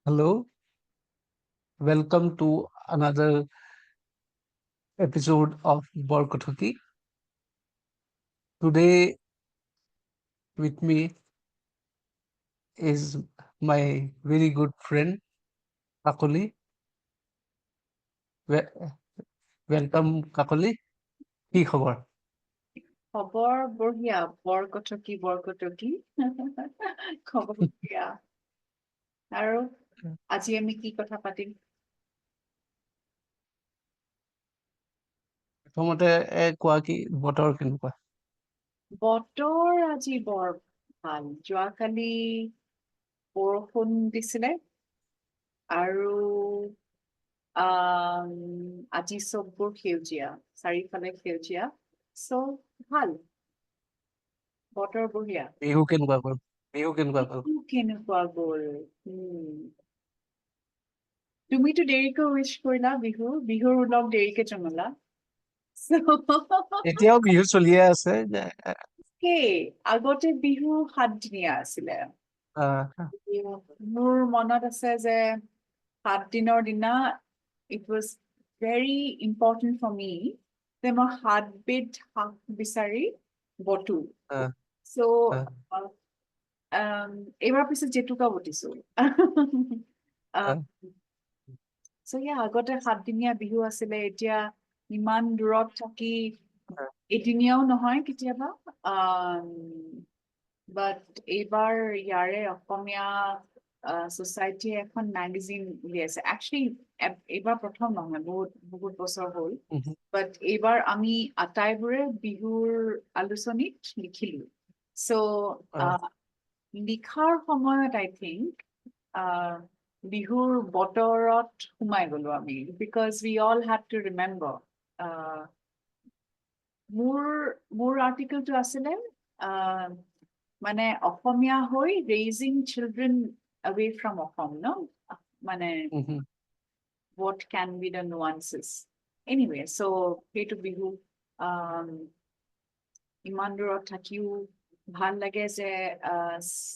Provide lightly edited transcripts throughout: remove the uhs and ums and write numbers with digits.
Hello, welcome to another episode of Bor-Kothoki. Today with me is my very good friend Kakoli. We- Welcome Kakoli. কি খবৰ? খবৰ বঢ়িয়া বৰ কটকী খবৰ বঢ়িয়া আৰু আজি আমি কি কথা পাতিম প্ৰথমতে কোৱা কি বতৰ কেনেকুৱা? বতৰ আজি বৰ ভাল যোৱাকালি বৰষুণ দিছিলে আৰু আজি চববোৰ সেউজীয়া চাৰিওফালে সেউজীয়া ভাল বতৰ বঢ়িয়া বিহু কেনেকুৱা গ'ল? বিহু কেনেকুৱা গ'ল? কেনেকুৱা গ'ল তুমিতো দেৰিকৈ উইচ কৰিলা বিহুৰ লগ দেৰিকে জনালা এতিয়াও বিহু চলিয়ে আছে সেই আগতে বিহু 7 দিনীয়া আছিলে আহ, মোৰ মনত আছে যে 7 দিনৰ দিনা it was very important for me যে মই 7 বিধ শাক বিচাৰি বতো আহ, আহ, চ' এইবাৰ পিছত জেতুকা বটিছো আহ, আগতে 7 দিনীয়া বিহু আছিলে এতিয়া ইমান দূৰত থাকি এদিনীয়াও নহয় কেতিয়াবা বাট এইবাৰ ইয়াৰে অসমীয়া ছ'চাইটিয়ে এখন মেগাজিন উলিয়াইছে একচুৱেলি এইবাৰ প্ৰথম নহয় বহুত বহুত বছৰ হ'ল উহু, বাট এইবাৰ আমি আটাইবোৰে বিহুৰ আলোচনীত লিখিলো আহ, চ' লিখাৰ সময়ত আই থিংক বিহুৰ বতৰত সোমাই গলো আমি because we all have to remember মোৰ আৰ্টিকেলটো আছিলে মানে অসমীয়া হৈ raising children away from Assam ন মানে উহু, what can be the nuances anyway so সেইটো বিহু ইমান দূৰত থাকিও ভাল লাগে যে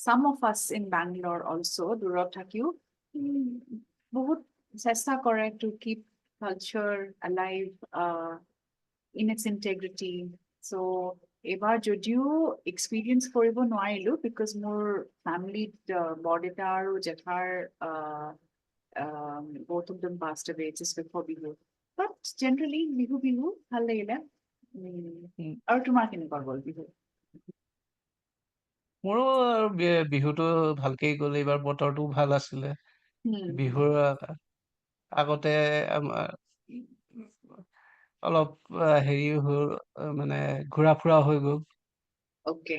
some of us in Bangalore also দূৰত থাকিও বহুত চেষ্টা কৰে to keep culture alive in its integrity so এইবাৰ যদিও এক্সপিৰিয়েঞ্চ কৰিব নোৱাৰিলো বিকজ মোৰ ফেমিলিত বৰদেউতা আৰু জেঠাৰ both of them passed away just before Bihu but generally Bihu ভাল লাগিলে উম। আৰু তোমাৰ কেনেকুৱা গ'ল বিহু মোৰো বিহুটো ভালকেই গ'ল এইবাৰ বতৰটো ভাল আছিলে বিহুৰ আগতে আমাৰ অলপ হেৰি হ'ল মানে ঘূৰা ফুৰা হৈ গ'ল অকে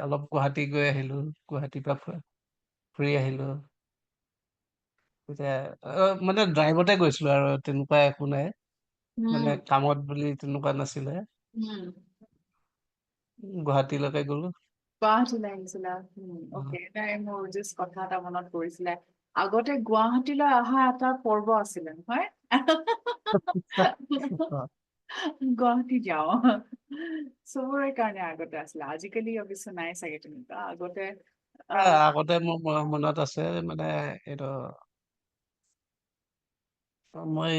অলপ গুৱাহাটী গৈ আহিলো গুৱাহাটীৰ পৰা ফুৰি আহিলো এতিয়া মানে ড্ৰাইভতে গৈছিলো আৰু তেনেকুৱা একো নাই মানে কামত বুলি তেনেকুৱা নাছিলে গুৱাহাটীলৈকে গ'লো গুৱাহাটীলৈ আহিছিলা অকে নাই মোৰ জাষ্ট কথা এটা মনত পৰিছিলে আগতে গুৱাহাটীলৈ অহা এটা পৰ্ব আছিলে নহয় অ, গুৱাহাটী যাওঁ চবৰে কাৰণে আগতে আছিলে আজিকালি অৱশ্যে নাই চাগে তেনেকুৱা আগতে আগতে মোৰ মনত আছে মানে এইটো মই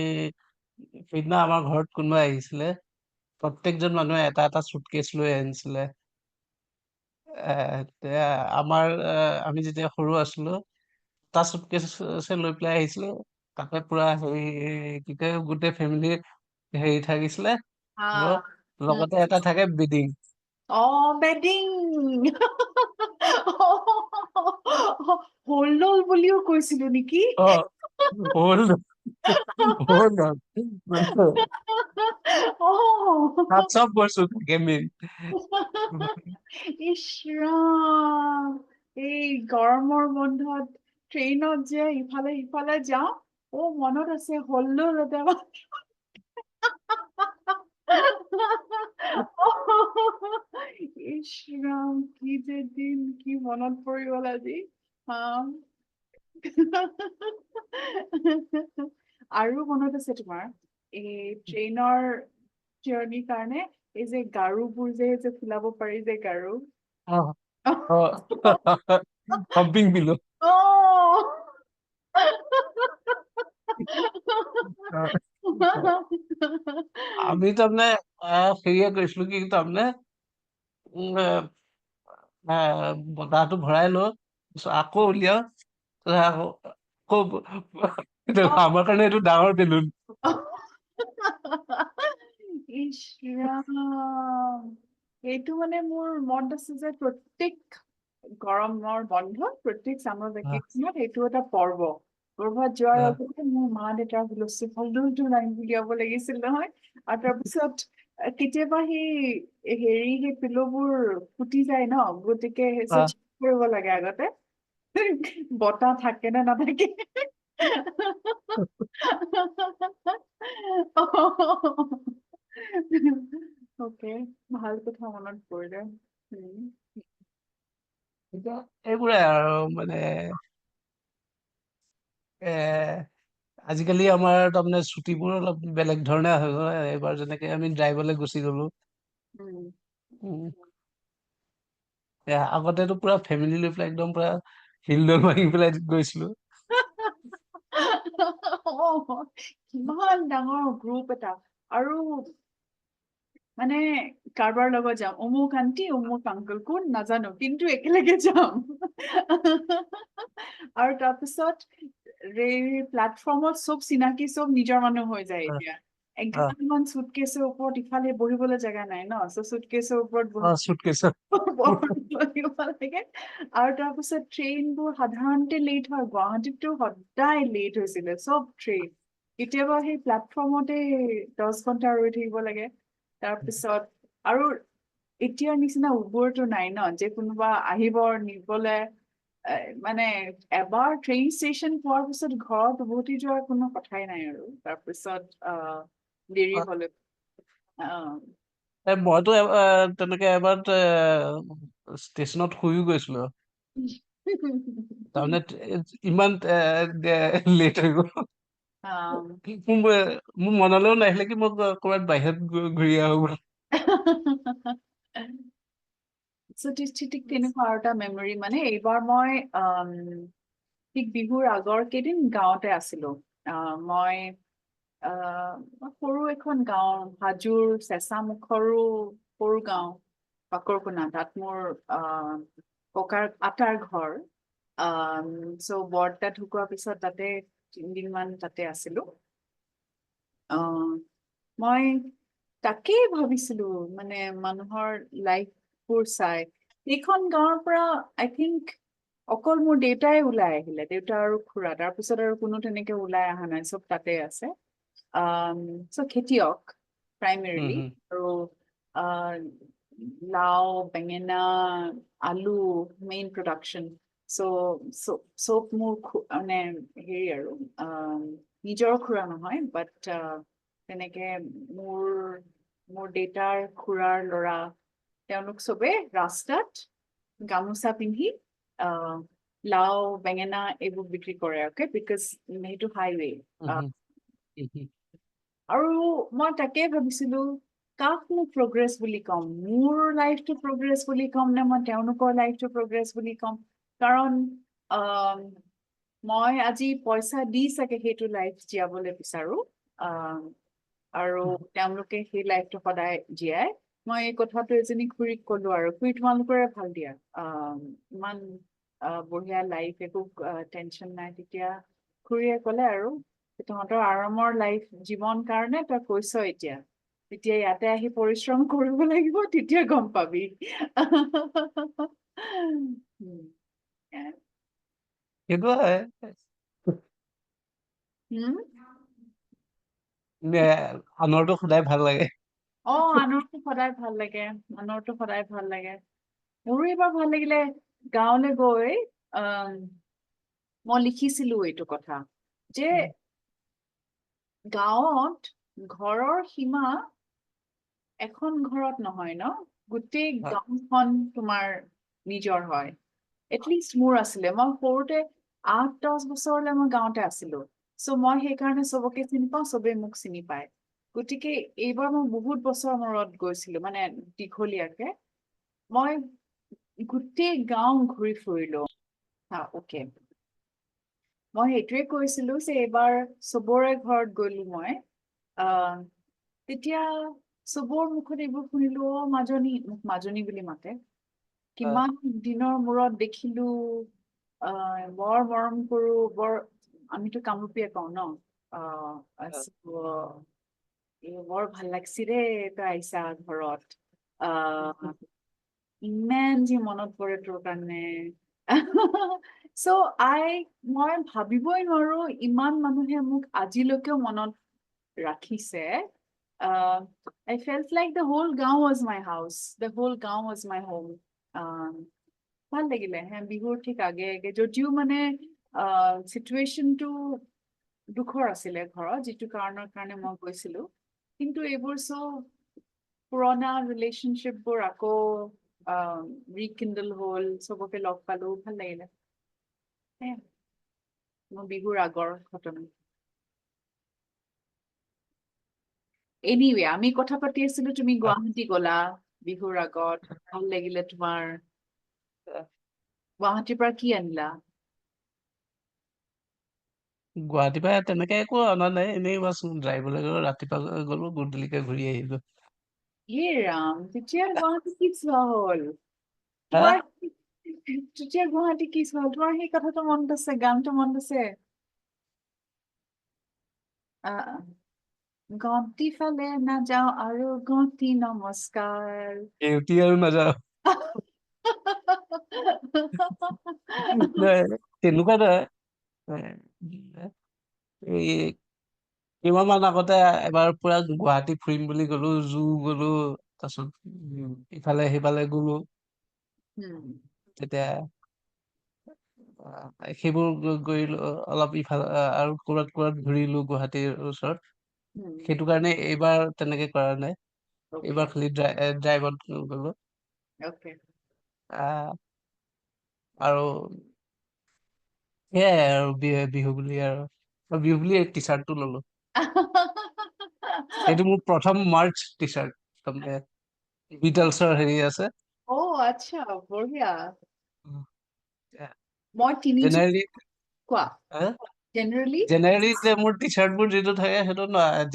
সেইদিনা আমাৰ ঘৰত কোনোবা আহিছিলে প্ৰত্যেকজন মানুহে এটা এটা চুটকেচ লৈ আনিছিলে আমাৰ আমি যেতিয়া সৰু আছিলো এটা চুটকেচ লৈ পেলাই আহিছিলো তাতে পুৰা হেৰি কি কয় গোটেই ফেমিলি হেৰি থাকিছিলে আৰু লগতে এটা থাকে বিডিং বেডিং হলদল বুলিও কৈছিলো নেকি অ হ'ল হ'ল মানে তাত চব বস্তু থাকে মেইন ইচ ৰাম এই গৰমৰ বন্ধত ট্ৰেইনত যে ইফালে সিফালে যাওঁ মনত আছে হলদল এটা ইচ ৰাম কি যে দিন কি মনত পৰি গল আজি আৰু মনত আছে তোমাৰ এই ট্ৰেইনৰ জাৰ্ণিৰ কাৰণে এই যে গাৰুবোৰ যে ফুলাব পাৰি যে গাৰু অ অ হম্পিং পিলো আমি তাৰমানে হেৰিয়ে কৰিছিলো কি তাৰমানে বতাহটো ভৰাই লওঁ তাৰপিছত আকৌ উলিয়াও তাৰপিছত আকৌ আমাৰ কাৰণে এইটো ডাঙৰ বেলুন। ইছ ৰাম, এইটো মানে মোৰ মনত আছে যে প্ৰত্যেক গৰমৰ বন্ধ, প্ৰত্যেক চামাৰ ভেকেশ্যনত সেইটো এটা পৰ্ব। কৰবাত যোৱাৰ আগতে মোৰ মা দেউতাৰ হুলস্থুল ফলদুলটো লাইন উলিয়াব লাগিছিল নহয়। আৰু তাৰপিছত কেতিয়াবা সেই পিলোবোৰ ফুটি যায় ন, গতিকে সেই কৰিব লাগে আগতে বতাহ থাকে নে নাথাকে। অকে, ভাল কথা মনত পৰিলে। এতিয়া এইবোৰে আৰু মানে এ আজিকালি আমাৰ তাৰমানে ছুটিবোৰ অলপ বেলেগ ধৰণে হৈ গ'ল। এইবাৰ যেনেকে আমি ড্ৰাইভলৈ গুচি গ'লো। উম, আগতেতো পুৰা ফেমিলি লৈ পেলাই একদম পুৰা হিলডল মাৰি পেলাই গৈছিলো। কিমান ডাঙৰ গ্ৰুপ এটা, আৰু মানে কাৰোবাৰ লগত যাম, অমুক আন্টি অমুক আংকল কোন নাজানো কিন্তু একেলগে যাম। আৰু তাৰপিছত প্লেটফৰ্মত চব চিনাকি, চব নিজৰ মানুহ হৈ যায় এতিয়া। এগালমান চুটকেছৰ ওপৰত ইফালে বহিবলৈ জেগা নাই ন, চুটকেছৰ ওপৰত চুটকেছত বহিব লাগে। আৰু তাৰপিছত ট্ৰেইনবোৰ সাধাৰণতে লেট হয়, গুৱাহাটীততো সদায় লেট হৈছিলে চব ট্ৰেইন। কেতিয়াবা সেই প্লেটফৰ্মতে 10 ঘন্টা ৰৈ থাকিব লাগে। তাৰপিছত আৰু এতিয়াৰ নিচিনা উবৰটো নাই ন, যে কোনোবা আহিব নিবলে। মানে এবাৰ ট্ৰেইন ষ্টেচন পোৱাৰ পিছত ঘৰত উভতি যোৱাৰ কোনো কথাই নাই আৰু। তাৰপিছত দেৰি হলে মইতো তেনেকে এবাৰ ষ্টেচনত শুইও গৈছিলো। তাৰমানে ইমান লেট হৈ গ'ল। মোৰ মনলৈও নাহিলে কি মই ক'ৰবাত বাহিৰত ঘূৰি আহো বুলি। ঠিক তেনেকুৱা আৰু এটা মেমৰি, মানে এইবাৰ মই ঠিক বিহুৰ আগৰ কেইদিন গাঁৱতে আছিলো। মই সৰু এখন গাঁও, হাজোৰ চেঁচামুখৰো সৰু গাঁও পাকৰকুনা, তাত মোৰ ককাৰ আটাৰ ঘৰ। চ' বৰ্তা ঢুকোৱাৰ পিছত তাতে 3 দিন মান তাতে আছিলো। মই তাকেই ভাবিছিলো, মানে মানুহৰ লাইফবোৰ চাই, এইখন গাঁৱৰ পৰা আই থিংক অকল মোৰ দেউতাই ওলাই আহিলে, দেউতা আৰু খুৰা, তাৰপিছত আৰু কোনো তেনেকে ওলাই অহা নাই, চব তাতে আছে। চ' খেতিয়ক প্ৰাইমেৰীলি, আৰু লাও, বেঙেনা, আলু মেইন প্ৰডাকচন। চব মোৰ মানে হেৰি আৰু নিজৰ খুৰা নহয়, বাট তেনেকে মোৰ দেউতাৰ খুৰাৰ ল'ৰা, তেওঁলোক চবে ৰাস্তাত গামোচা পিন্ধি লাও, বেঙেনা এইবোৰ বিক্ৰী কৰে, অকে, বিকজ সেইটো হাইৱে। আৰু মই তাকে ভাবিছিলো, কাকনো প্ৰগ্ৰেছ বুলি ক'ম, মোৰ লাইফটো প্ৰগ্ৰেছ বুলি ক'ম নে মই তেওঁলোকৰ লাইফটো প্ৰগ্ৰেছ বুলি ক'ম। কাৰণ মই আজি পইচা দি চাগে সেইটো লাইফ জীয়াবলৈ বিচাৰো, আৰু তেওঁলোকে সেই লাইফটো সদায় জীয়াই। মই এই কথাটো এজনী খুৰীক কলো, আৰু খুৰী তোমালোকৰে ভাল দিয়া, ইমান বঢ়িয়া লাইফ, একো টেনচন নাই। তেতিয়া খুৰীয়ে ক'লে আৰু তহঁতৰ আৰামৰ লাইফ জীৱন কাৰণে তই কৈছ এতিয়া ইয়াতে আহি পৰিশ্ৰম কৰিব লাগিব, তেতিয়া গম পাবি। সেইটো হয়। আনৰটো সদায় ভাল লাগে। আনৰটো সদায় ভাল লাগে, আনৰটো সদায় ভাল লাগে। মোৰো এইবাৰ ভাল লাগিলে, গাঁৱলৈ গৈ মই লিখিছিলো এইটো কথা, যে গাঁৱত ঘৰৰ সীমা এখন ঘৰত নহয় ন, গোটেই গাঁওখন তোমাৰ নিজৰ হয়। এটলিষ্ট মোৰ আছিলে, মই সৰুতে 8-10 বছৰলৈ মই গাঁৱতে আছিলো। চ' মই সেইকাৰণে চবকে চিনি পাওঁ, চবেই মোক চিনি পায়। গতিকে এইবাৰ মই বহুত বছৰ মূৰত গৈছিলো, মানে দীঘলীয়াকে। মই গোটেই গাঁও ঘূৰি ফুৰিলো। অকে, মই সেইটোৱে কৈছিলো যে এইবাৰ চবৰে ঘৰত গলো মই তেতিয়া চবৰ মুখত এইবোৰ শুনিলো মাজনী মোক মাজনী বুলি মাতে কিমান দিনৰ মূৰত দেখিলো বৰ মৰম কৰো বৰ আমিতো কামৰূপীয়া কওঁ ন বৰ ভাল লাগছি দেই তই আহিছা ঘৰত ইমান যে মনত পৰে তোৰ কাৰণে মই ভাবিবই নোৱাৰো ইমান মানুহে মোক আজিলৈকেও মনত ৰাখিছে I felt like the whole গাঁও was my house the whole গাঁও was my home ভাল লাগিলে বিহুৰ ঠিক আগে আগে যদিও মানে চিটুৱেশ্যনটো দুখৰ আছিলে ঘৰত যিটো কাৰণৰ কাৰণে মই গৈছিলো কিন্তু এইবোৰ চব পুৰণা ৰিলেশ্যনশ্বিপবোৰ আকৌ ৰিকিণ্ডল হ'ল চবকে লগ পালো ভাল লাগিলে মোৰ বিহুৰ আগৰ ঘটনা এনিৱে আমি কথা পাতি আছিলো তুমি গুৱাহাটী গলা বিহুৰ আগত ভাল লাগিলে তোমাৰ গুৱাহাটীৰ পৰা কি আনিলা গুৱাহাটীৰ পৰা তেনেকে একো অনা নাই এনেই বাছ ড্ৰাইভলৈ গলো ৰাতিপুৱা গলো গধূলিকে ঘূৰি আহিলো ৰাম তেতিয়া গুৱাহাটী কি চোৱা হ'ল হা তোমাৰ তেতিয়া গুৱাহাটী কি চোৱা হ'ল তোমাৰ সেই কথাটো মনত আছে গানটো মনত আছে গন্তি ফালে নাযাওঁ আৰু গন্তি নমস্কাৰ এউটি আৰু নাযাওঁ তেনেকুৱা নহয় এই কেইমাহমান আগতে এবাৰ পুৰা গুৱাহাটী ফুৰিম বুলি গলো জু গলো তাৰপিছত ইফালে সিফালে গলো তেতিয়া সেইবোৰ কৰিলো অলপ ইফালে আৰু ক'ৰবাত ঘূৰিলো গুৱাহাটীৰ ওচৰত সেইটো কাৰণে এইবাৰ তেনেকে কৰা নাই এইবাৰ খালি ড্ৰাইভত গলো আৰু সেয়াই আৰু বিহু বুলি আৰু বিহু বুলি টি চাৰ্টটো ললো এইটো মোৰ প্ৰথম মাৰ্চ টি চাৰ্ট বিটলছৰ হেৰি আছে আচ্ছা বঢ়িয়া উম, মই তিনিযোৰ জেনেৰেলি কোৱা জেনেৰেলি জেনেৰেলি যে মোৰ টি চাৰ্টবোৰ যিটো থাকে সেইটো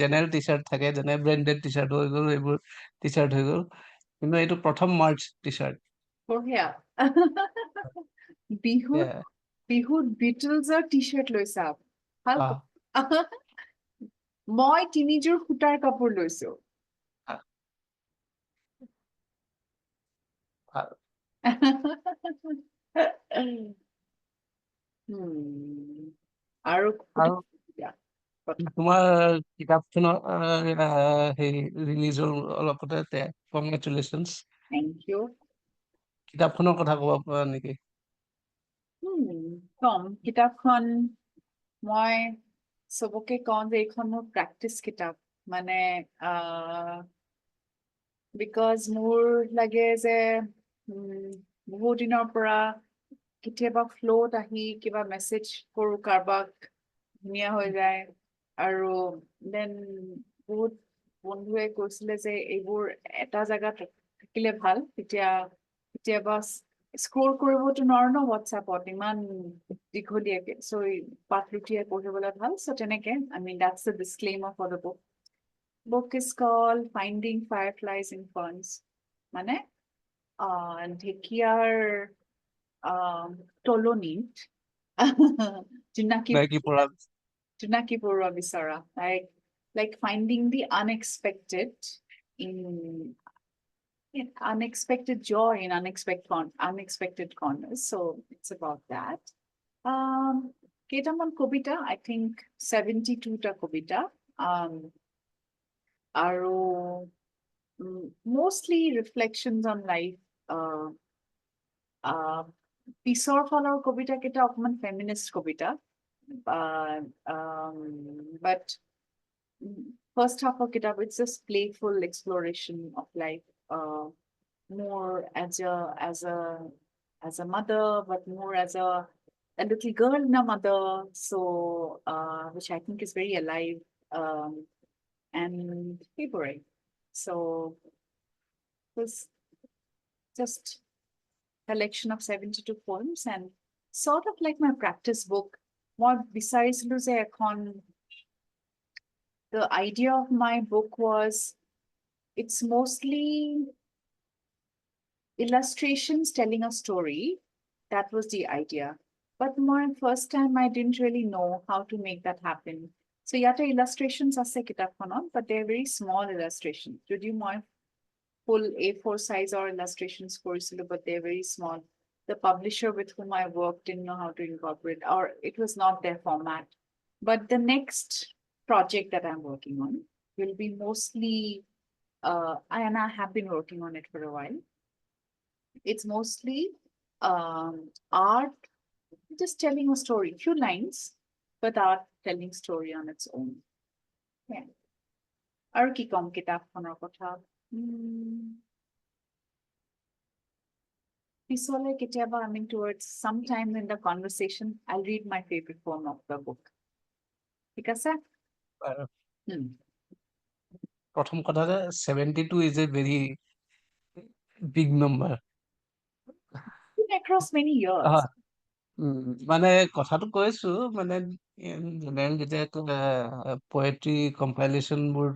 জেনেৰেল টি চাৰ্ট থাকে যেনে ব্ৰেণ্ডেড টি চাৰ্ট হৈ গ'ল এইবোৰ টি চাৰ্ট হৈ গ'ল কিন্তু এইটো প্ৰথম মাৰ্চ টি চাৰ্ট বঢ়িয়া বিহুত বিটলছৰ টি চাৰ্ট লৈছা ভাল মই তিনিযোৰ সূতাৰ কাপোৰ লৈছো আৰু তোমাৰ কিতাপখনৰ হেৰি ৰিলিজ হ'ল অলপতে কংগ্ৰেচুলেশ্যনছ থেংক ইউ কিতাপখনৰ কথা ক'ব পৰা নেকি কম কিতাপখন মই চবকে কওঁ যে এইখন মোৰ প্ৰেক্টিচ কিতাপ মানে বিকজ মোৰ লাগে যে বহু দিনৰ পৰা কেতিয়াবা ফ্ল'ত আহি কিবা মেছেজ কৰো কাৰোবাক ধুনীয়া হৈ যায় আৰু দেন বহুত বন্ধুৱে কৈছিলে যে এইবোৰ এটা জেগাত থাকিলে ভাল কেতিয়াবা স্ক্ৰল কৰিবতো নোৱাৰো ন হোৱাটছএপত ইমান দীঘলীয়াকে চ' পাতলুটিয়াই পঢ়িবলৈ ভাল চ' তেনেকে that's the disclaimer for the book is called Finding Fireflies in Ferns মানে ঢেকীয়াৰ তলনিত জোনাকী পৰুৱা বিচৰা like finding the unexpected in unexpected joy in unexpected corners so it's about that কেইটামান কবিতা I think 72টা কবিতা আৰু mostly reflections on life পিছৰ ফালৰ কবিতা কেইটা অকমান feminist Kavita but first half of kitab it's just playful exploration of life more as a mother but more as a little girl and a mother so which I think is very alive and favoring so it was just collection of 72 poems and sort of like my practice book মই বিচাৰিছিলো যে এখন the idea of my book was it's mostly illustrations telling a story. That was the idea. But my first time, I didn't really know how to make that happen. So yata illustrations ase kitabkhonot, but they're very small illustrations. Jodio moi full A4 size or illustrations korisilu, but they're very small. The publisher with whom I worked didn't know how to incorporate, or it was not their format. But the next project that I'm working on will be mostly, and I have been working on it for a while. It's mostly art, just telling a story, few lines, but art telling story on its own. Yeah. আৰু কি কম কিতাপখনৰ কথা পিছলৈ কেতিয়াবা I mean towards sometime in the conversation I'll read my favorite poem of the book. ঠিক আছে? প্ৰথম কথা যে 72 is a very big number. Across many years. মানে কথাটো কৈছো মানে জেনেৰেল যেতিয়া পয়েট্ৰি কম্পাইলেশ্যনবোৰ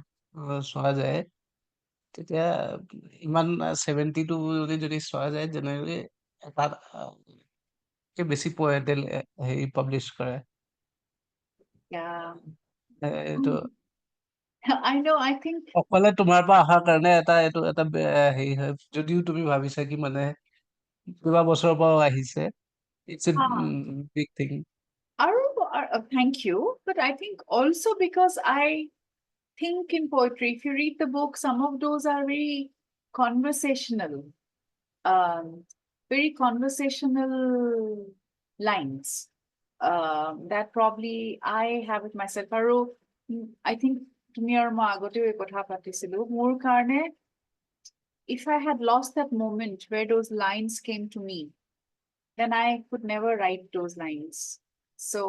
চোৱা যায় তেতিয়া ইমান 72 বুলি যদি চোৱা যায় জেনেৰেলি এটা বেছি পয়েটে হেৰি পাব্লিছ কৰে Yeah. এইটো I know, I think অকলে তোমাৰ পৰা অহাৰ কাৰণে এটা হেৰি হয় যদিও তুমি ভাবিছা কি মানে কিবা বছৰৰ পৰাও আহিছে it's a big thing. Thank you. But I think also because I think in poetry, if you read the book, some of those are very conversational, um, very conversational lines that probably I have it myself. I think তুমি আৰু মই আগতেও এই কথা পাতিছিলো মোৰ কাৰণে if I had lost that moment where those lines came to me, then I could never write those lines. So,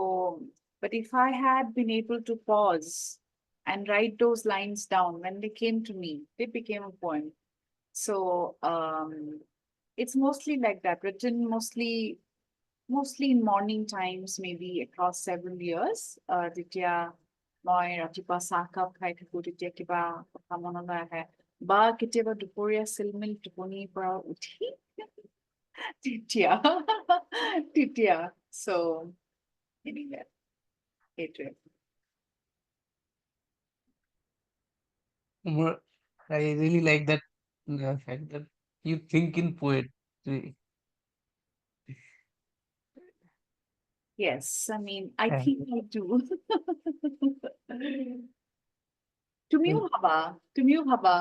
but if I had been able to pause and write those lines down when they came to me, they became a poem. So, it's mostly like that, written mostly in morning times, maybe across several years. Ditya মই ৰাতিপুৱা চাহকাপ খাই থাকো তেতিয়া কিবা কথা মনলৈ আহে বা কেতিয়াবা দুপৰীয়া চিলমিল টোপনিৰ পৰা উঠি Titya. So, anyway, I really like that fact that you think in poetry. Yes, I mean, I Yeah. think I do. তুমিও ভাবা.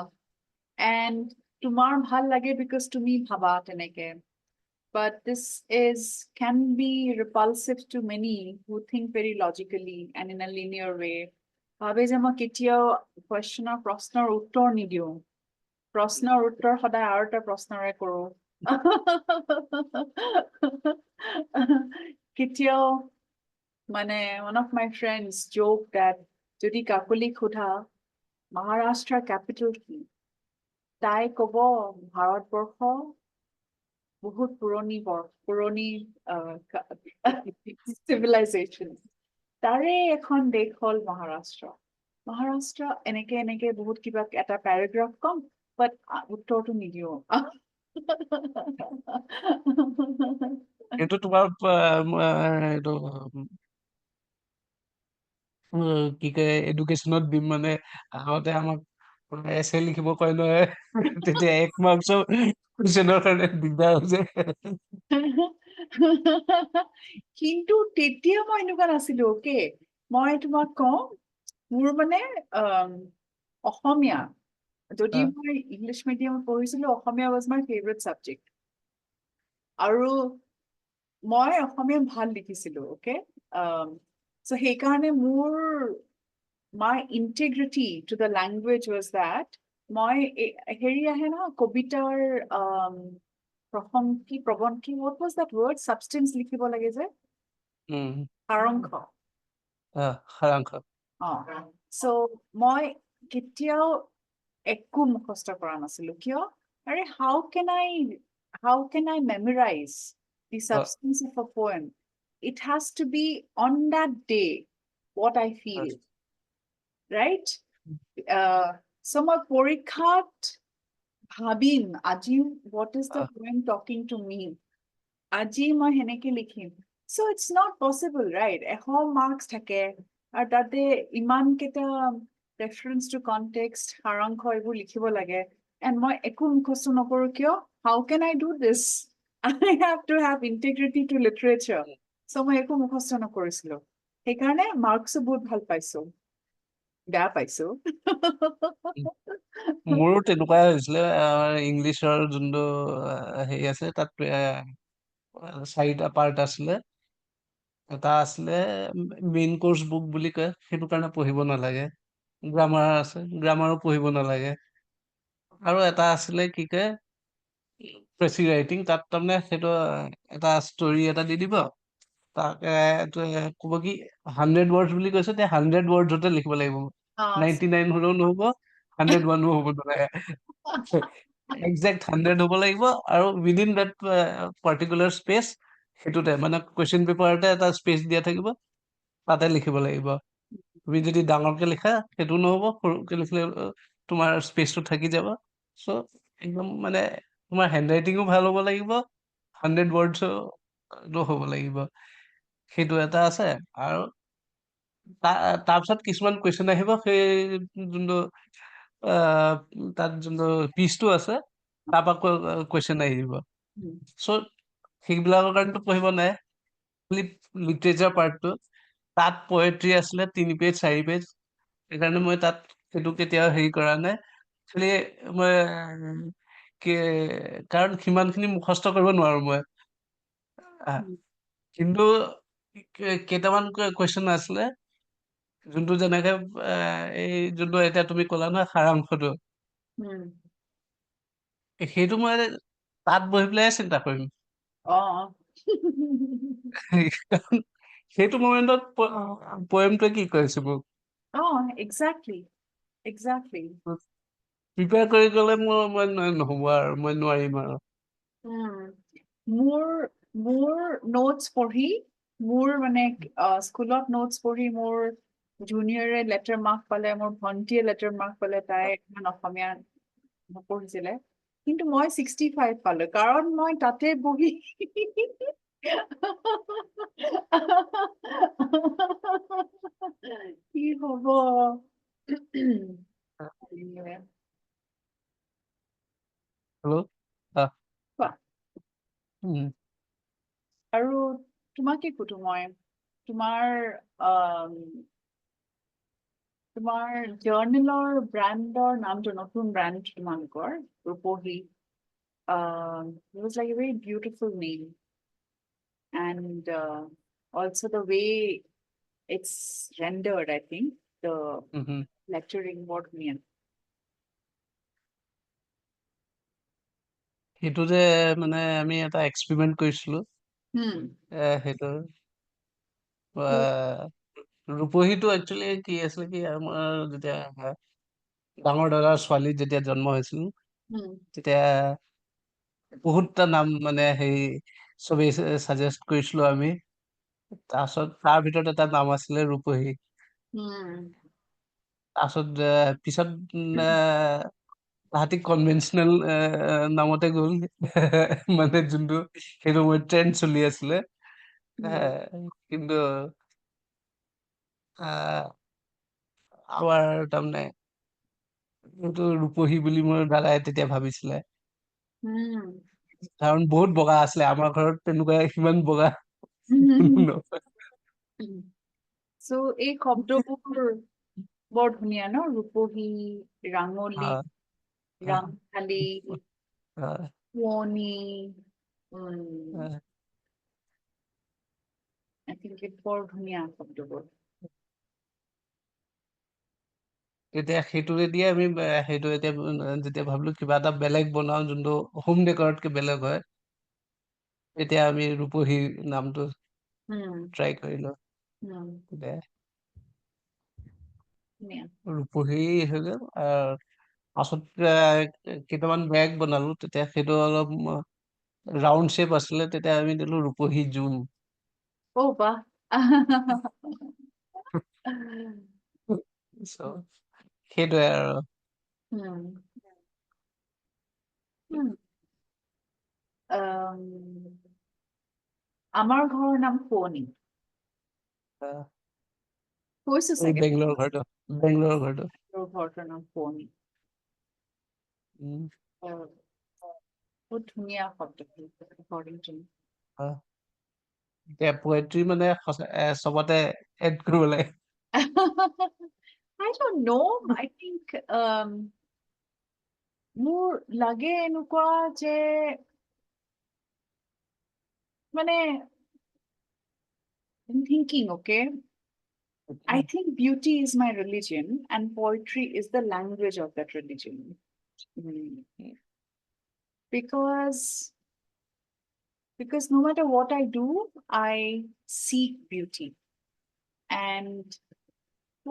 And তোমাৰ ভাল লাগে because তুমি ভাবা তেনেকে. But this can be repulsive to many who think very logically and in a linear way. ভাবে যে মই কেতিয়াও প্ৰশ্নৰ উত্তৰ নিদিও প্ৰশ্নৰ উত্তৰ সদায় আৰু এটা প্ৰশ্নৰে কৰো কেতিয়াও মানে one of my friends joked that যদি কাকলিক সোধা Maharashtra capital কি তাই কব ভাৰতবৰ্ষ বহুত পুৰণি civilization তাৰে এখন দেশ হল মহাৰাষ্ট্ৰ এনেকে বহুত কিবা এটা প্যাৰাগ্ৰাফ কম বাট উত্তৰটো নিদিও এইটো তোমাৰ এইটো কি কয় এডুকেশ্যনত মানে আগতে আমাক এছে লিখিব কয় নহয় তেতিয়া 1 মাৰ্কছৰ কুৱেশ্যনৰ কাৰণে দিগদাৰ হৈছে কিন্তু তেতিয়া মই এনেকুৱা নাছিলো ওকে মই তোমাক কওঁ মোৰ মানে অসমীয়া যদি মই ইংলিছ মিডিয়ামত পঢ়িছিলো অসমীয়া was my favorite subject আৰু মই অসমীয়া ভাল লিখিছিলো ওকে so সেইকাৰণে মোৰ my integrity to the language was that মই হেৰি আহে ন কবিতাৰ প্ৰবন্ধ what was that word substance লিখিব লাগে যে সাৰাংশ so মই কেতিয়াও একো মুখস্থ কৰা নাছিলো কিয় আৰে how can I memorize the substance of a poem it has to be on that day what I feel, right? So my porikhat bhabim aji, what is the poem talking to me? Aji মই হেনেকে লিখিম. So it's not possible, right? 100 marks থাকে আৰু তাতে ইমান কেইটা reference to context সাৰাংশ এইবোৰ লিখিব লাগে, and মই একো মুখস্থ নকৰো কিয়? How can I do this? I have to have integrity to literature. So মই একো মুখস্থ নকৰিছিলো, সেইকাৰণে মাৰ্কছো বহুত ভাল পাইছো, বেয়া পাইছো। মোৰো তেনেকুৱাই হৈছিলে। ইংলিছৰ যোনটো হেৰি আছে তাত 4টা পাৰ্ট আছিলে। এটা আছিলে মেইন কোৰ্চ বুক বুলি কয়, সেইটো কাৰণে পঢ়িব নালাগে। গ্ৰামাৰ আছে, গ্ৰামাৰো পঢ়িব নালাগে। আৰু এটা আছিলে কি কয় প্ৰেচি ৰাইটিং, তাত তাৰমানে সেইটো এটা ষ্টৰি এটা দি দিব, তাকে ক'ব কি 100 ৱৰ্ডছ বুলি কৈছে, তে 100 ৱৰ্ডছতে লিখিব লাগিব। 99 হলেও নহ'ব, 101 হ'ব নালাগে। একজেক্ট 100 হ'ব লাগিব, আৰু উইদিন দেট পাৰ্টিকুলাৰ স্পেচ, সেইটোতে মানে কুৱেশ্যন পেপাৰতে এটা স্পেচ দিয়া থাকিব, তাতে লিখিব লাগিব। তুমি যদি ডাঙৰকে লিখা সেইটো নহ'ব, সৰুকে লিখিলে তোমাৰ স্পেচটো থাকি যাব। চ' একদম মানে তোমাৰ হেণ্ড ৰাইটিঙো ভাল হ'ব লাগিব, 100 ৱৰ্ডছো হ'ব লাগিব, সেইটো এটা আছে। আৰু তাৰপিছত কিছুমান কুৱেশ্যন আহিব, সেই যোনটো তাত যোনটো পিচটো আছে তাৰ পৰা কুৱেশ্যন আহিব। চ' সেইবিলাকৰ কাৰণেতো পঢ়িব নাই, খালি লিটাৰেচাৰ পাৰ্টটো তাত পয়েট্ৰি আছিলে 3 পেজ 4 পেজ, সেইকাৰণে মই তাত সেইটো কেতিয়াও হেৰি কৰা নাই। খালি মই কাৰণ সিমানখিনি মুখস্থ কৰিব নোৱাৰো মই। কিন্তু কেইটামান কুৱেশ্যন আছিলে যোনটো যেনেকে এই যোনটো এতিয়া তুমি ক'লা নহয় সাৰাংশটো, সেইটো মই তাত বহি পেলাই চিন্তা কৰিম। কাৰণ সেইটো মমেণ্টত পয়েমটোৱে কি কৈছে মোক exactly, exactly. প্ৰিপেয়াৰ কৰি গ'লে মই নহ'ব আৰু, মই নোৱাৰিম আৰু। মোৰ নোটছ পঢ়ি, মোৰ মানে স্কুলত নোটছ পঢ়ি মোৰ জুনিয়ৰে লেটাৰ মাৰ্ক পালে, মোৰ ভণ্টিয়ে লেটাৰ মাৰ্ক পালে, তাই ইমান অসমীয়া নপঢ়িছিলে, কিন্তু মই 65 পালো, কাৰণ মই তাতে বহি কি হ'ব? হেল্ল' কোৱা। উম। আৰু তোমাকে সুধো মই, তোমাৰ জাৰ্নেলৰ ব্ৰেণ্ডৰ নামটো, নতুন ব্ৰেণ্ড তোমালোকৰ ৰূপহী, it was like a very beautiful name, and also the way it's rendered, I think the lettering বৰ ধুনীয়া। সেইটো যে মানে আমি এটা এক্সপেৰিমেন্ট কৰিছিলো, সেইটো ৰূপহীটো একচুৱেলি কি আছিলে, কি আমাৰ যেতিয়া ডাঙৰ দাদাৰ ছোৱালী যেতিয়া জন্ম হৈছিল, তেতিয়া বহুতটা নাম মানে হেৰি চবেই ছাজেষ্ট কৰিছিলো আমি। তাৰপিছত তাৰ ভিতৰত এটা নাম আছিলে ৰূপহী। তাৰপিছত পিছত তাহাঁতি কনভেনচনেল নামতে গ'ল, মানে যোনটো সেইটো সময়ত ট্ৰেণ্ড চলি আছিলে। কিন্তু আমাৰ তাৰমানে এইটো ৰূপহী বুলি মোৰ দাদাই তেতিয়া ভাবিছিলে, কাৰণ বহুত বগা আছিলে, আমাৰ ঘৰত তেনেকুৱা সিমান বগা So এই শব্দবোৰ বৰ ধুনীয়া ন, ৰূপহী, ৰাঙলী, ৰাংঢালী, শুৱনি, I think বৰ ধুনীয়া শব্দবোৰ। তেতিয়া সেইটোৰে দিয়ে আমি সেইটো এতিয়া যেতিয়া ভাবিলো কিবা এটা বেলেগ বনাও যোনটো হোম ডেকৰতকে বেলেগ হয়, তেতিয়া আমি ৰূপহী নামটো ট্ৰাই কৰিলো। ৰূপহী হৈ গ'ল। পাছত কেইটামান বেগ বনালো, তেতিয়া সেইটো অলপ ৰাউণ্ড শ্বেপ আছিলে, তেতিয়া আমি দিলো ৰূপহী জুম। Oh, bah. So সেইটোৱে আৰু Hmm. Hmm. Um, আমাৰ ঘৰৰ নাম শুৱনি। কৈছো এই চাগে বেংগলোৰৰ ঘৰটো মোৰ ঘৰটোৰ নাম শুৱনি। উম, বহুত ধুনীয়া শব্দ according to me. এতিয়া পোৱেট্ৰি মানে চবতে এড কৰিব লাগে। I don't know. I think মোৰ লাগে এনেকুৱা যে মানে I'm thinking, okay. I think beauty is my religion and poetry is the language of that religion. Mm. Because no matter what I do, I seek beauty. And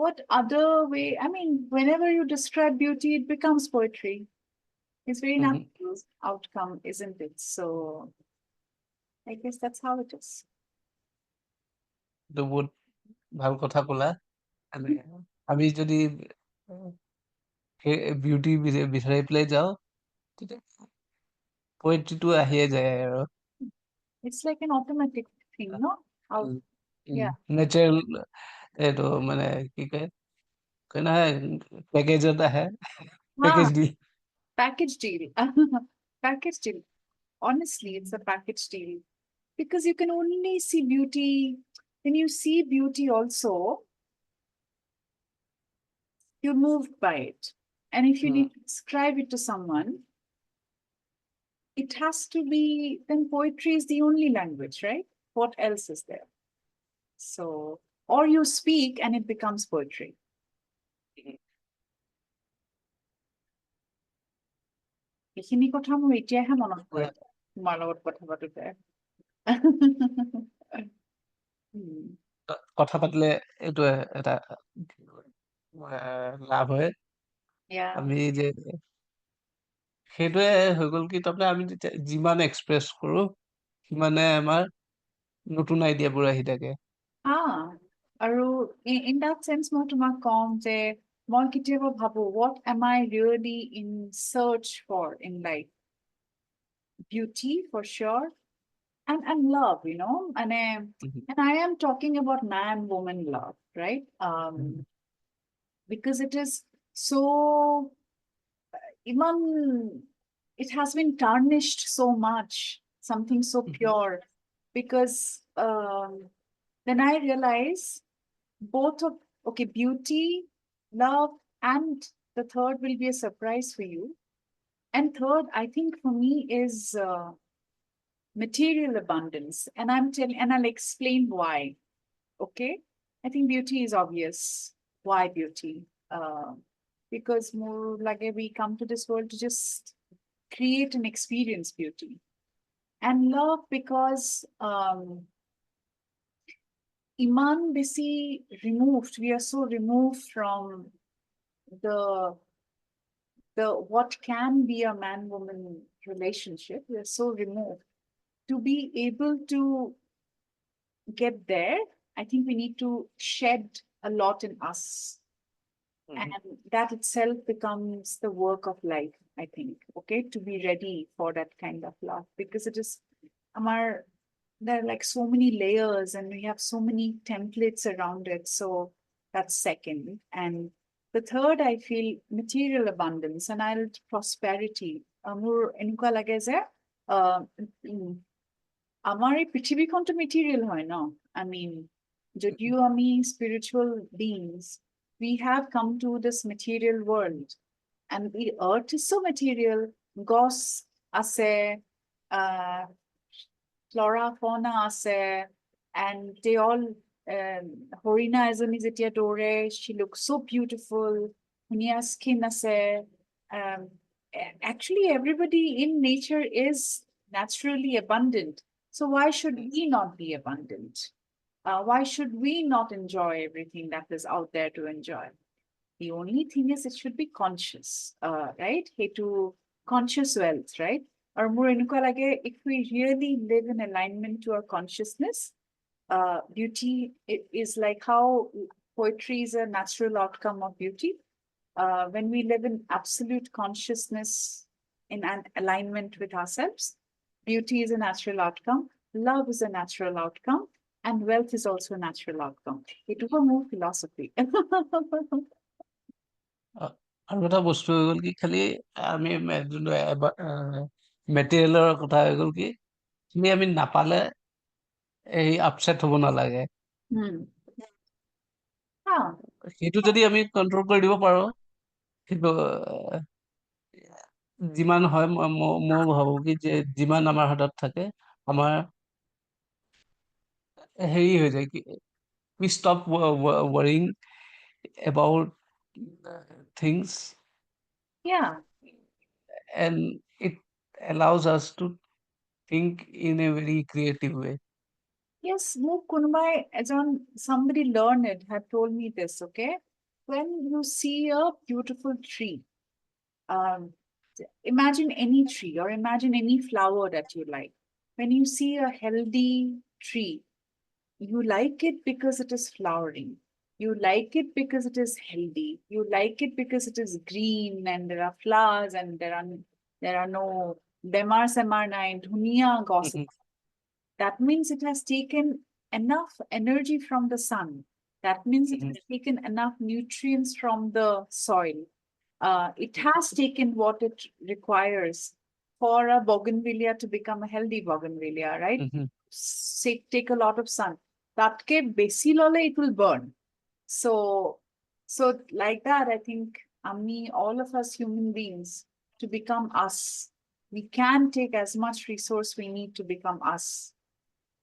what other way? I mean, whenever you describe beauty, it becomes poetry. It's very natural outcome, isn't it? So I guess that's how it is. এইটো বহুত ভাল কথা ক'লা। আমি যদি সেই beauty বিচাৰি পেলাই যাওঁ তেতিয়া পয়েট্ৰিটো আহিয়ে যায় আৰু It's like an automatic thing, no? Out, yeah. Natural এইটো মানে কি কয় কয় নহয় পেকেজত আহে package Ah, the package deal. Package deal. Honestly, it's a package deal because you can only see beauty when you see beauty also, you're moved by it. And if you need to describe it to someone, it has to be, then poetry is the only language, right? What else is there? So, or you speak and it becomes poetry. এইখিনি কথা মোৰ এতিয়াহে মনত পৰে তোমাৰ লগত কথা পাতোতে। কথা পাতিলে এইটো এটা লাভ হয় Yeah. আমি যে সেইটোৱে হৈ গ'ল কি তাৰমানে আমি যেতিয়া যিমান এক্সপ্ৰেছ কৰো সিমানে আমাৰ নতুন আইডিয়াবোৰ আহি থাকে। আৰু in that sense মই তোমাক কম যে মই কেতিয়াবা ভাবো what am I really in search for in life? Beauty for sure and love, you know, and I am talking about man woman love, right? Because it is so even it has been tarnished so much, something so pure. Because then I realize both of okay, beauty, love, and the third will be a surprise for you. And third, I think for me is material abundance, and I'll explain why. Okay, I think beauty is obvious. Why beauty? Because more like we come to this world to just create and experience beauty, and love because iman basi removed. We are so removed from the what can be a man woman relationship. We are so removed to be able to get there. I think we need to shed a lot in us. And that itself becomes the work of life, I think. Okay, to be ready for that kind of love, because it is Amar, there are like so many layers and we have so many templates around it. So that's second. And the third, I feel material abundance and I'll prosperity. More এনেকুৱা লাগে যে আমাৰ এই পৃথিৱীখনটো material হয় ন? I mean, যদিও আমি spiritual beings, we have come to this material world and the earth is so material. Gos আছে, flora, fauna আছে, and they all, Horina এজনী যেতিয়া দৌৰে, she looks so beautiful, ধুনীয়া skin আছে. Um, actually, everybody in nature is naturally abundant. So why should we not be abundant? Why should we not enjoy everything that is out there to enjoy? The only thing is it should be conscious, right? Hey, to conscious wealth, right? Or more if we really live in alignment to our consciousness, beauty is like how poetry is a natural outcome of beauty. When we live in absolute consciousness, in an alignment with ourselves, beauty is a natural outcome, love is a natural outcome, and wealth is also a natural outcome. It was more philosophy. আৰু এটা বস্তু হৈ গ'ল কি খালি আমি যোনটো মেটেৰিয়েলৰ কথা হৈ গ'ল কি আমি নাপালে এই আপছেট হ'ব নালাগে। সেইটো যদি আমি কন্ট্ৰল কৰি দিব পাৰো, কিন্তু যিমান হয় মই ভাবো কি যে যিমান আমাৰ হাতত থাকে আমাৰ হেৰি হৈ যায় কি we stop worrying about things Yeah. and it allows us to think in a very creative way. Yes, somebody learned had told me this, okay? When you see a beautiful tree, um, imagine any tree or imagine any flower that you like. When you see a healthy tree, you like it because it is flowering. You like it because it is healthy. You like it because it is green and there are flowers and there are no Bemar Semar nine Dunia gossip. That means it has taken enough energy from the sun. That means it has taken enough nutrients from the soil. It has taken what it requires for a bougainvillea to become a healthy bougainvillea, right? Say, take a lot of sun. That ke besi lole, it will burn. So like that, I think all of us human beings, to become us, we can take as much resource we need to become us.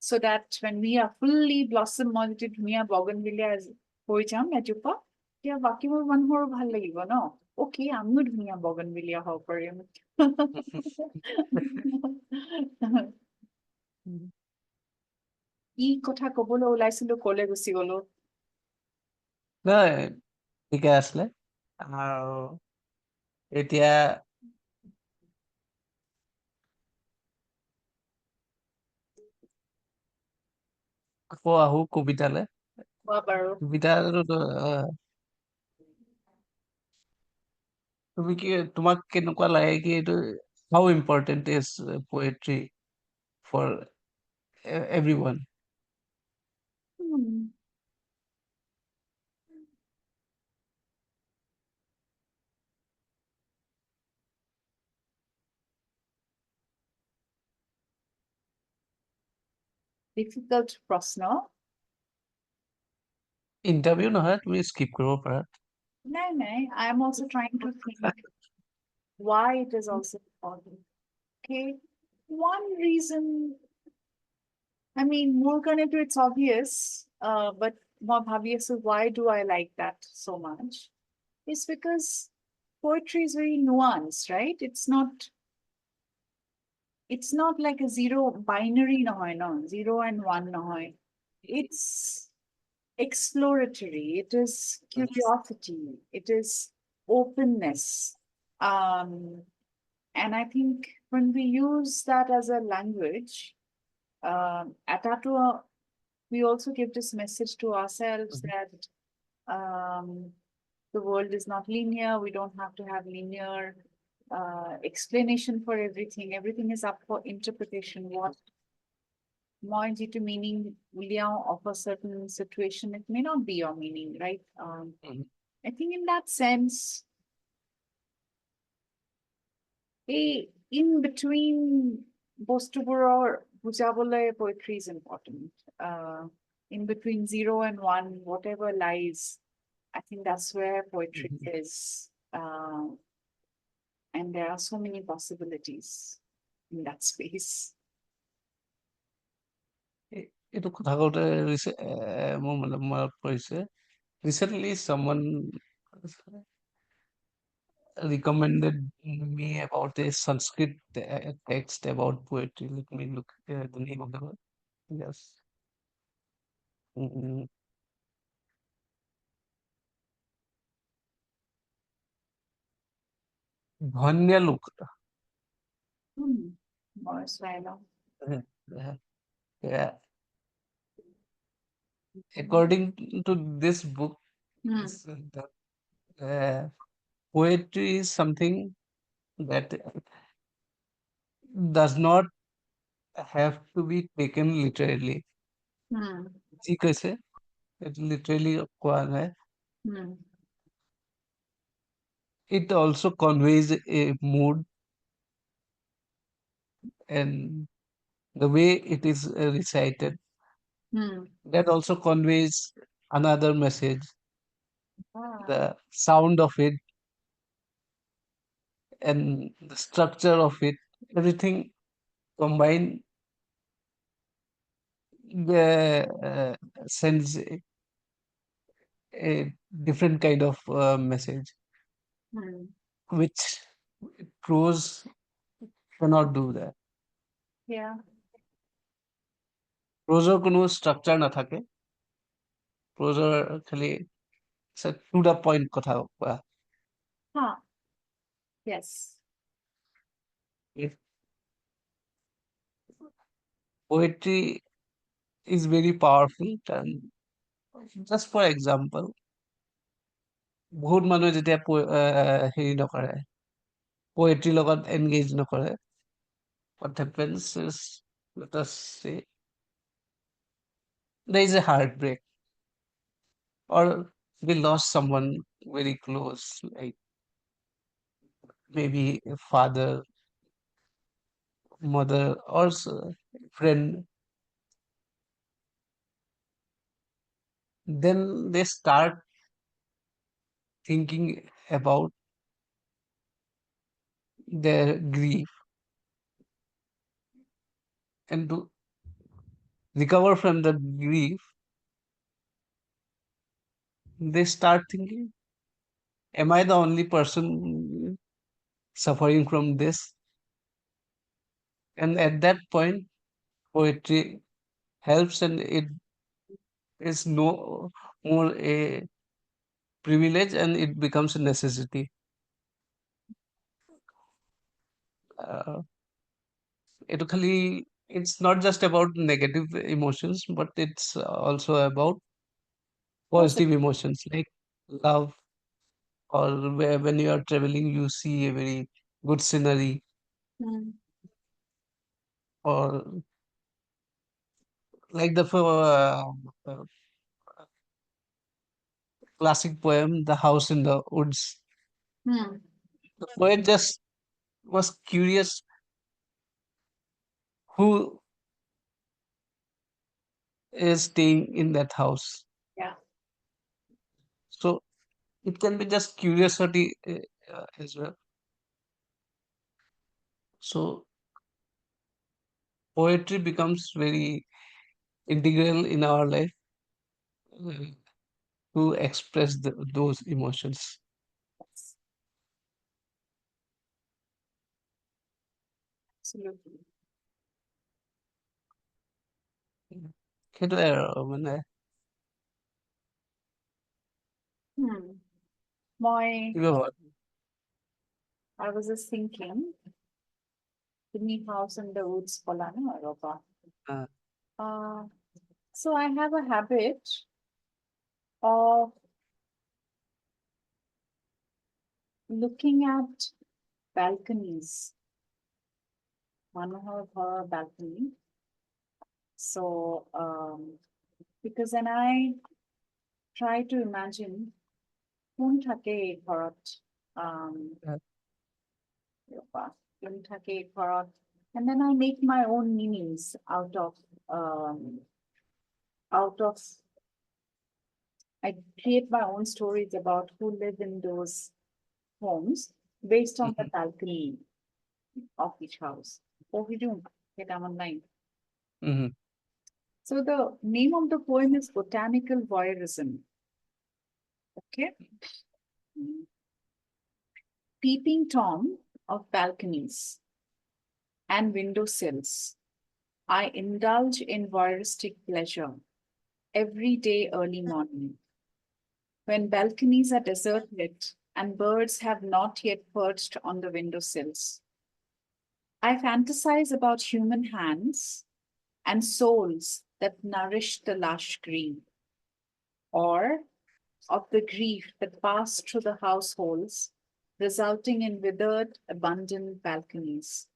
So that when we are fully blossom molded, we are bougainvillea as হৈ যাম এজোপা, তেতিয়া বাকীবোৰ মানুহৰো ভাল লাগিব ন, okay আমিও ধুনীয়া bougainvillea হ'ব পাৰিম। কি কথা কবলৈ ওলাইছিলো কলে গুচি গলো। নাই ঠিকে আছিলে আৰু এতিয়া আকৌ আহো কবিতালে। কবিতাটো তুমি কি তোমাক কেনেকুৱা লাগে কি এইটো how important is poetry for everyone? Difficult প্ৰশ্ন। ইণ্টাৰভিউ নহয়, তুমি স্কিপ কৰিব পাৰা। নাই, I am also trying to think why it is also important. Okay, one reason, I mean, more kind it's obvious, but more obvious, why do I like that so much? It's because poetry is very nuanced, right? It's not like a zero binary, no, 0 and 1, no. It's exploratory, it is curiosity, it is openness. And I think when we use that as a language, at Atua, we also give this message to ourselves that the world is not linear. We don't have to have linear explanation for everything. Everything is up for interpretation. What more to meaning of a certain situation, it may not be your meaning, right? I think in that sense, in between বস্তুবোৰৰ বুজাবলৈ poetry is important. In between 0 and 1, whatever lies, I think that's where poetry is. And there are so many possibilities in that space. এইটো কথা কওঁতে মোৰ মনত পৰিছে, recently someone recommended me about a Sanskrit text about poetry. Let me look at the name of the word. Yes. Dhanyalukta. More swallow. Yeah. According to this book, Hmm. is that poetry is something that does not have to be taken literally. Hmm. যি কৈছে এইটো literally কোৱা নাই. Hmm. It also conveys a mood and the way it is recited. Hmm. That also conveys another message. Ah. The sound of it and the structure of it, everything combined sends a different kind of message, Hmm. which prose cannot do that. Yeah. Proseৰ কোনো structure নাথাকে. Proseৰ খালি to the point কথা কোৱা. Huh. Yes. If poetry is very powerful, and just for example, বহুত মানুহে যেতিয়া হেৰি নকৰে, poetry লগত engage নকৰে, what happens is, let us say, there is a heartbreak, or we lost someone very close, like maybe a father, mother, or friend. Then they start thinking about their grief, and to recover from the grief, they start thinking, am I the only person suffering from this? And at that point, poetry helps, and it is no more a privilege, and it becomes a necessity. Uh, it's not just about negative emotions, but it's also about Positive. positive emotions like love, or where when you are traveling, you see a very good scenery, Hmm. or like the uh, classic poem, The House in the Woods. Hmm. The poet just was curious who is staying in that house. Yeah. So it can be just curiosity as well. So poetry becomes very integral in our life uh, to express those emotions. Yes. Absolutely. সেইটোৱে আৰু মানে Hmm. My, কিবা হয়। I was just thinking, Sydney House in the Woods Polana, Europa. Uh, So I have a habit of looking at balconies, Manohar Ghar balcony. So, because then I try to imagine কোন থাকে এই ঘৰত, um, uh, ৰ'বা, কোন থাকে এই ঘৰত, and then I make my own meanings out of I create my own stories about who live in those homes based on the mhm, balcony of each house. পঢ়িলো, এটা আমার line. mhm, So the name of the poem is Botanical Voyeurism. Okay. Peeping Tom of balconies and window sills, I indulge in voyeuristic pleasure every day early morning. When balconies are deserted and birds have not yet perched on the window sills, I fantasize about human hands and souls that nourish the lush green. or of the grief that passed through the households, resulting in withered, abandoned balconies,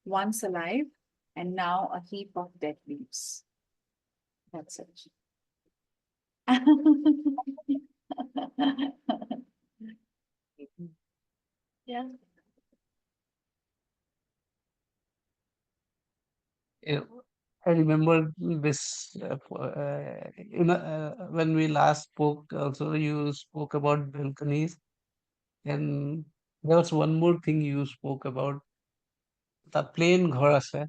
once alive and now a heap of dead leaves. That's it. Yeah. Yeah, I remember this when we last spoke. Also, you spoke about balconies, and there was one more thing you spoke about. এটা plan ঘৰ আছে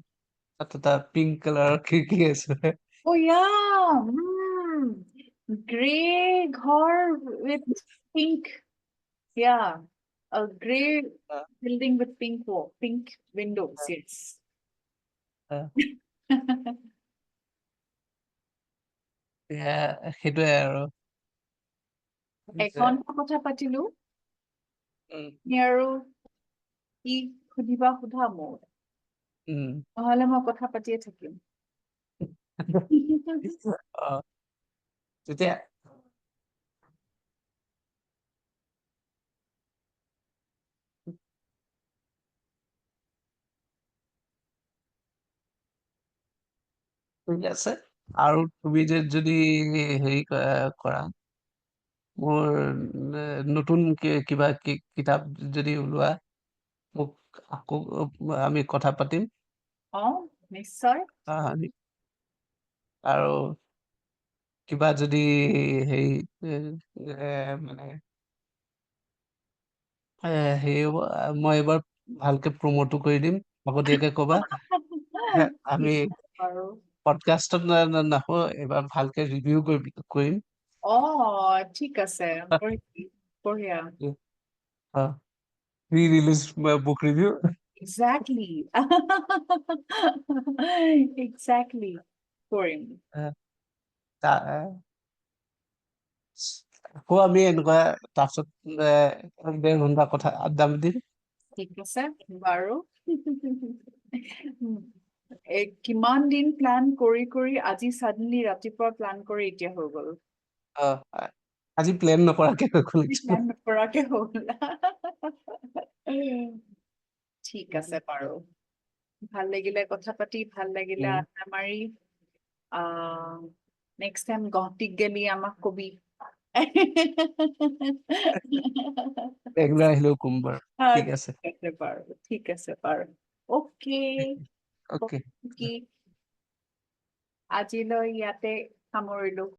তাত এটা pink কালাৰৰ খিৰিকী আছে Oh yeah. Gray ghor with pink. Yeah. A gray building with pink windows. Yes. সেইটোৱে আৰু যে, এঘন্টা কথা পাতিলো উম, তুমি আৰু কি সুধিবা সোধা মোৰ উম, নহলে মই কথা পাতিয়ে থাকিম অ, তেতিয়া ঠিক আছে আৰু তুমি যদি হেৰি কৰা মোৰ নতুন কিবা কিতাপ যদি ওলোৱা মোক আকৌ আমি কথা পাতিম অ নিশ্চয় আহ, আৰু কিবা যদি হেৰি মানে হেৰি হ'ব মই এইবাৰ ভালকে প্ৰমোটো কৰি দিম আগতীয়াকে ক'বা আমি আৰু পডকাষ্টত নাহো এইবাৰ ভালকে ৰিভিউ কৰিম অ ঠিক আছে বঢ়িয়া pre release book review exactly exactly কৰিম আকৌ আমি এনেকুৱা তাৰপিছত 1.5 ঘণ্টা কথা আড্ডা দিম ঠিক আছে বাৰু কিমান দিন প্লান কৰি আজি suddenly ৰাতিপুৱা প্লান কৰি এতিয়া হৈ গ'ল আহ, আজি প্লেন নকৰাকে হৈ গ'ল প্লান নকৰাকে হ'ল ঠিক আছে বাৰু ভাল লাগিলে কথা পাতি ভাল লাগিলে উম, আড্ডা মাৰি নেক্সট টাইম গুৱাহাটীত গেলি আমাক কবি ৰেগুলাৰ আহিলেও কম বাৰু ঠিক আছে ঠিক আছে বাৰু অ'কে অ'কে কি আজিলৈ ইয়াতে সামৰিলো